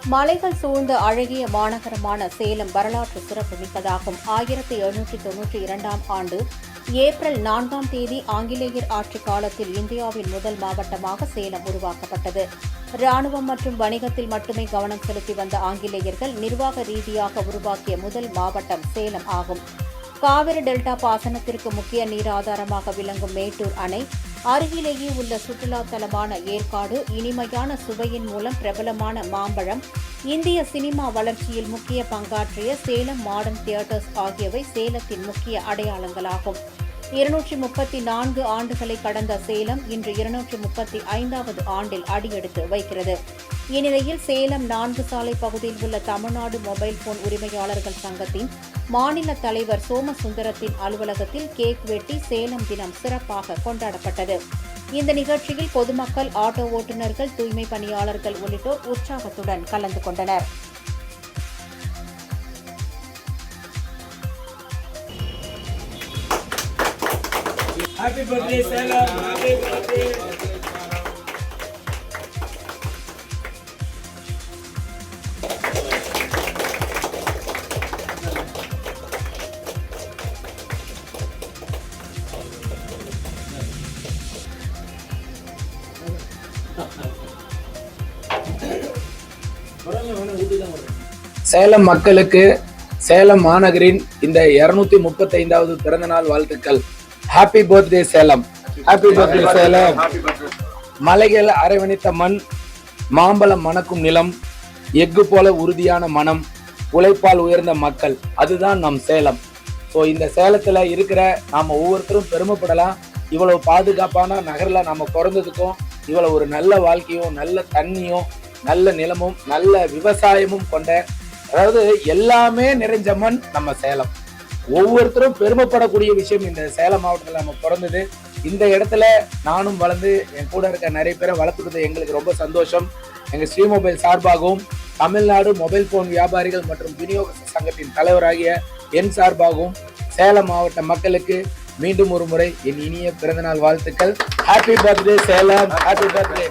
மலைகள் சூழ்ந்த அழகிய மாநகரமான சேலம் வரலாற்று சிறப்புமிக்கதாகும். 1792ஆம் ஆண்டு ஏப்ரல் 4ஆம் தேதி ஆங்கிலேயர் ஆட்சிக் காலத்தில் இந்தியாவின் முதல் மாவட்டமாக சேலம் உருவாக்கப்பட்டது. ராணுவம் மற்றும் வணிகத்தில் மட்டுமே கவனம் செலுத்தி வந்த ஆங்கிலேயர்கள் நிர்வாக ரீதியாக உருவாக்கிய முதல் மாவட்டம் சேலம் ஆகும். காவிரி டெல்டா பாசனத்திற்கு முக்கிய நீர் ஆதாரமாக விளங்கும் மேட்டூர் அணை, அருகிலேயே உள்ள சுற்றுலா தலமான ஏற்காடு, இனிமையான சுவையின் மூலம் பிரபலமான மாம்பழம், இந்திய சினிமா வளர்ச்சியில் முக்கிய பங்காற்றிய சேலம் மாடர்ன் தியேட்டர்ஸ் ஆகியவை சேலத்தின் முக்கிய அடையாளங்களாகும். 234 ஆண்டுகளை கடந்த சேலம் இன்று 235வது ஆண்டில் அடியெடுத்து வைக்கிறது. இந்நிலையில் சேலம் 4 சாலை பகுதியில் உள்ள தமிழ்நாடு மொபைல் போன் உரிமையாளர்கள் சங்கத்தின் மாநில தலைவர் சோமசுந்தரத்தின் அலுவலகத்தில் கேக் வெட்டி சேலம் தினம் சிறப்பாக கொண்டாடப்பட்டது. இந்த நிகழ்ச்சியில் பொதுமக்கள், ஆட்டோ ஓட்டுநர்கள், தூய்மை பணியாளர்கள் உள்ளிட்டோர் உற்சாகத்துடன் கலந்து கொண்டனர். Happy birthday, Salam. Happy birthday. Salem மக்களுக்கு சேலம் மாநகரின் இந்த 235வது பிறந்தநாள் வாழ்த்துக்கள். Happy birthday Salem. Happy birthday Salem. மலைகள் அரவணைத்த மண், மாம்பழம் மணக்கும் நிலம், எஃகு போல உறுதியான மனம், உழைப்பால் உயர்ந்த மக்கள், அதுதான் நம் சேலம். ஸோ இந்த சேலத்துல இருக்கிற நாம ஒவ்வொருத்தரும் பெருமைப்படலாம். இவ்வளவு பாதுகாப்பான நகர்ல நாம பிறந்ததுக்கும், இவ்வளவு ஒரு நல்ல வாழ்க்கையும், நல்ல தண்ணியும், நல்ல நிலமும், நல்ல விவசாயமும் கொண்ட, அதாவது எல்லாமே நிறைஞ்ச மண் நம்ம சேலம். ஒவ்வொருத்தரும் பெருமைப்படக்கூடிய விஷயம் இந்த சேலம் மாவட்டத்தில் நம்ம பிறந்தது. இந்த இடத்துல நானும் வளர்ந்து என் கூட இருக்க நிறைய பேரை வளர்த்துக்கிறது எங்களுக்கு ரொம்ப சந்தோஷம். எங்க ஸ்ரீ மொபைல் சார்பாகவும், தமிழ்நாடு மொபைல் போன் வியாபாரிகள் மற்றும் விநியோக சங்கத்தின் தலைவராகிய என் சார்பாகவும் சேலம் மாவட்ட மக்களுக்கு மீண்டும் ஒரு முறை என் இனிய பிறந்தநாள் வாழ்த்துக்கள். Happy birthday Salem. Happy birthday.